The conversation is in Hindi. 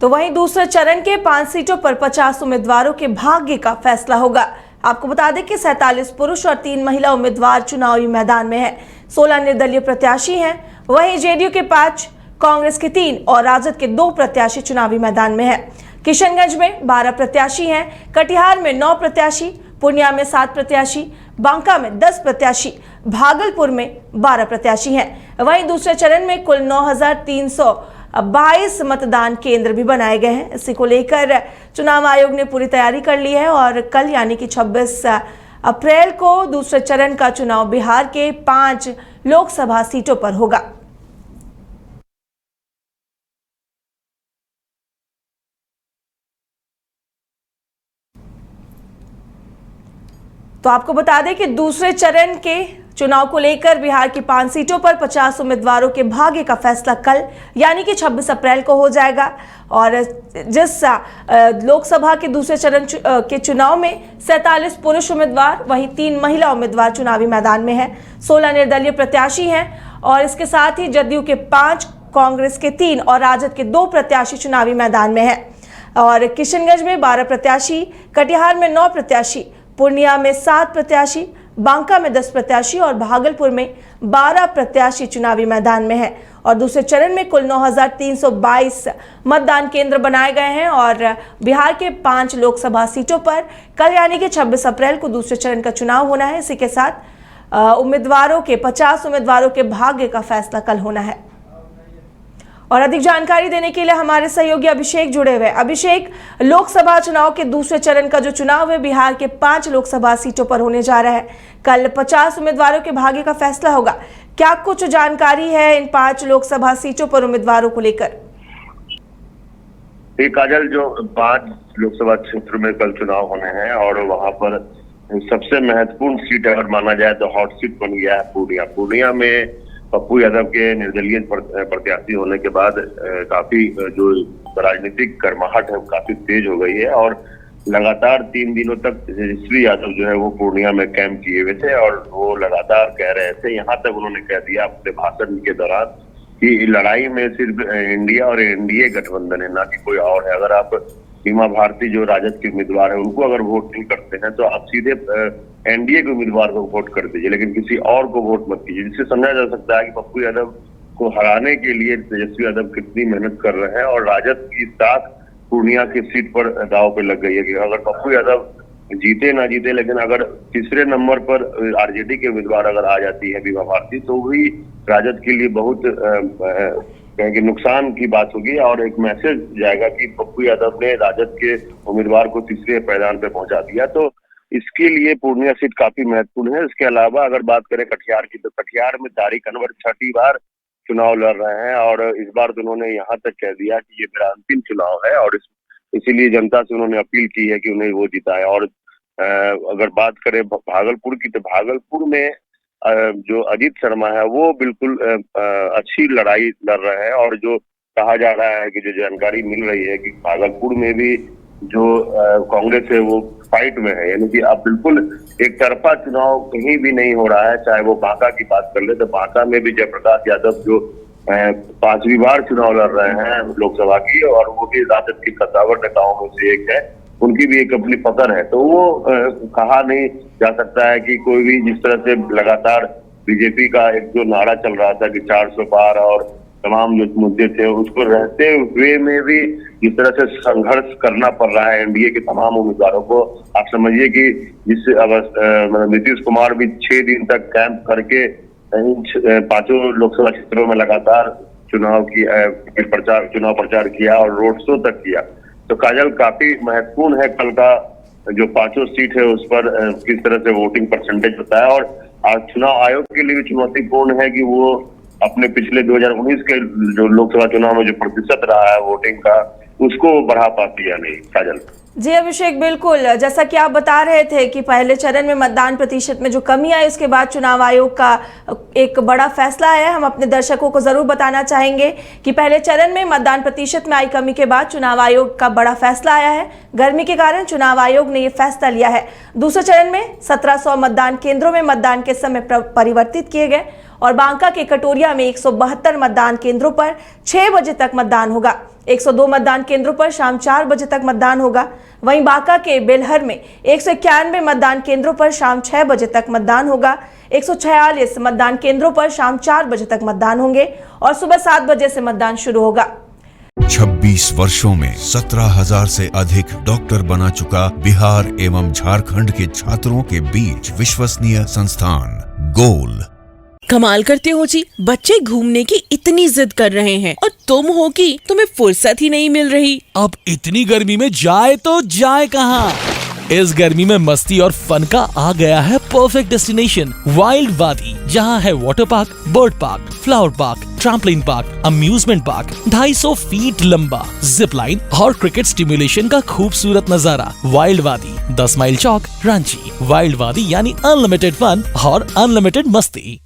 तो वहीं दूसरे चरण के 5 सीटों पर 50 उम्मीदवारों के भाग्य का फैसला होगा। आपको बता दें कि 47 पुरुष और 3 महिला उम्मीदवार चुनावी मैदान में हैं। 16 निर्दलीय प्रत्याशी हैं। वहीं जेडीयू के 5, कांग्रेस के 3 और राजद के 2 प्रत्याशी चुनावी मैदान में हैं। किशनगंज में 12 प्रत्याशी हैं, कटिहार में 9 प्रत्याशी, पूर्णिया में 7 प्रत्याशी, बांका में 10 प्रत्याशी, भागलपुर में 12 प्रत्याशी हैं। वहीं दूसरे चरण में कुल 9,322 मतदान केंद्र भी बनाए गए हैं। इसी को लेकर चुनाव आयोग ने पूरी तैयारी कर ली है और कल यानी कि 26 अप्रैल को दूसरे चरण का चुनाव बिहार के 5 लोकसभा सीटों पर होगा। तो आपको बता दें कि दूसरे चरण के चुनाव को लेकर बिहार की 5 सीटों पर 50 उम्मीदवारों के भाग्य का फैसला कल यानी कि 26 अप्रैल को हो जाएगा। और जिस लोकसभा के दूसरे चरण के चुनाव में 47 पुरुष उम्मीदवार वहीं 3 महिला उम्मीदवार चुनावी मैदान में हैं। 16 निर्दलीय प्रत्याशी हैं और इसके साथ ही जदयू के 5, कांग्रेस के 3 और राजद के 2 प्रत्याशी चुनावी मैदान में हैं। और किशनगंज में 12 प्रत्याशी, कटिहार में 9 प्रत्याशी, पूर्णिया में 7 प्रत्याशी, बांका में 10 प्रत्याशी और भागलपुर में 12 प्रत्याशी चुनावी मैदान में हैं। और दूसरे चरण में कुल 9,322 मतदान केंद्र बनाए गए हैं और बिहार के 5 लोकसभा सीटों पर कल यानी कि 26 अप्रैल को दूसरे चरण का चुनाव होना है। इसी के साथ 50 उम्मीदवारों के भाग्य का फैसला कल होना है। और अधिक जानकारी देने के लिए हमारे सहयोगी अभिषेक जुड़े हुए। अभिषेक, लोकसभा चुनाव के दूसरे चरण का जो चुनाव है बिहार के 5 लोकसभा सीटों पर होने जा रहा है। कल 50 उम्मीदवारों के भाग्य का फैसला होगा। क्या कुछ जानकारी है इन 5 लोकसभा सीटों पर उम्मीदवारों को लेकर? काजल, जो 5 लोकसभा क्षेत्र में कल चुनाव होने हैं और वहां पर सबसे महत्वपूर्ण सीट अगर माना जाए तो हॉट सीट बन गया है पूर्णिया में पप्पू यादव के निर्दलीय प्रत्याशी होने के बाद काफी जो राजनीतिक गर्माहट है काफी तेज हो गई है। और लगातार 3 दिनों तक तेजस्वी यादव जो है वो पूर्णिया में कैंप किए हुए थे और वो लगातार कह रहे थे, यहाँ तक उन्होंने कह दिया अपने भाषण के दौरान कि लड़ाई में सिर्फ इंडिया और एनडीए गठबंधन है, ना कि कोई और है। अगर आप सीमा भारती जो राजद के उम्मीदवार है उनको अगर वोट नहीं करते हैं तो आप सीधे एनडीए के उम्मीदवार को वोट कर दीजिए, लेकिन किसी और को वोट मत कीजिए। जिससे समझा जा सकता है कि पप्पू यादव को हराने के लिए तेजस्वी यादव कितनी मेहनत कर रहे हैं। और राजद की साख पूर्णिया की सीट पर दांव पे लग गई है कि अगर पप्पू यादव जीते ना जीते, लेकिन अगर तीसरे नंबर पर आरजेडी के उम्मीदवार अगर आ जाती है बीमा भारती तो भी राजद के लिए बहुत कहेंगे नुकसान की बात होगी और एक मैसेज जाएगा कि पप्पू यादव ने राजद के उम्मीदवार को तीसरे पायदान पे पहुंचा दिया। तो इसके लिए पूर्णिया सीट काफी महत्वपूर्ण है। इसके अलावा अगर बात करें कटिहार की तो कटिहार में तारिक अनवर 6ठी बार चुनाव लड़ रहे हैं और इस बार तो उन्होंने यहाँ तक कह दिया कि ये मेरा अंतिम चुनाव है और इसीलिए जनता से उन्होंने अपील की है कि उन्हें वो जिताए। और अगर बात करें भागलपुर की तो भागलपुर में जो अजीत शर्मा है वो बिल्कुल अच्छी लड़ाई लड़ रहे हैं और जो कहा जा रहा है कि जो जानकारी मिल रही है कि भागलपुर में भी जो कांग्रेस है वो फाइट में है, यानी कि अब बिल्कुल एक तरफा चुनाव कहीं भी नहीं हो रहा है। चाहे वो बांका की बात कर ले तो बांका में भी जयप्रकाश यादव जो 5वीं बार चुनाव लड़ रहे हैं लोकसभा की और वो भी राजद के कद्दावर नेताओं में से एक है, उनकी भी एक अपनी पकड़ है। तो वो कहा नहीं जा सकता है कि कोई भी जिस तरह से लगातार बीजेपी का एक जो नारा चल रहा था कि 400 पार और तमाम जो मुद्दे थे उसको रहते हुए में भी जिस तरह से संघर्ष करना पड़ रहा है एनडीए के तमाम उम्मीदवारों को, आप समझिए कि जिस नीतीश कुमार भी 6 दिन तक कैंप करके 5 लोकसभा क्षेत्रों में लगातार चुनाव प्रचार किया और रोड शो तक किया। तो काजल, काफी महत्वपूर्ण है कल का जो 5 सीट है उस पर किस तरह से वोटिंग परसेंटेज होता है। और चुनाव आयोग के लिए भी चुनौतीपूर्ण है कि वो अपने पिछले 2019 के जो लोकसभा चुनाव में जो प्रतिशत रहा है वोटिंग का उसको बढ़ा पाती है नहीं। काजल जी अभिषेक, बिल्कुल जैसा कि आप बता रहे थे कि पहले चरण में मतदान प्रतिशत में जो कमी आई उसके बाद चुनाव आयोग का एक बड़ा फैसला है। हम अपने दर्शकों को जरूर बताना चाहेंगे कि पहले चरण में मतदान प्रतिशत में आई कमी के बाद चुनाव आयोग का बड़ा फैसला आया है। गर्मी के कारण चुनाव आयोग ने ये फैसला लिया है। दूसरे चरण में 1700 मतदान केंद्रों में मतदान के समय परिवर्तित किए गए और बांका के कटोरिया में 172 मतदान केंद्रों पर 6 बजे तक मतदान होगा। 102 मतदान केंद्रों पर शाम 4 बजे तक मतदान होगा। वहीं बांका के बेलहर में 191 मतदान केंद्रों पर शाम 6 बजे तक मतदान होगा। 146 मतदान केंद्रों पर शाम 4 बजे तक मतदान होंगे और सुबह 7 बजे से मतदान शुरू होगा। 26 वर्षों में 17,000 से अधिक डॉक्टर बना चुका बिहार एवं झारखंड के छात्रों के बीच विश्वसनीय संस्थान गोल। कमाल करते हो जी, बच्चे घूमने की इतनी जिद कर रहे हैं और तुम हो कि तुम्हें फुर्सत ही नहीं मिल रही। अब इतनी गर्मी में जाए तो जाए कहाँ? इस गर्मी में मस्ती और फन का आ गया है परफेक्ट डेस्टिनेशन वाइल्ड वादी, जहाँ है water park, bird park, flower park, trampoline park, amusement park, 250 feet लंबा जिप लाइन और क्रिकेट स्टिमुलेशन का खूबसूरत नजारा। वाइल्ड वादी, 10 माइल चौक, रांची। वाइल्ड वादी यानी अनलिमिटेड फन और अनलिमिटेड मस्ती।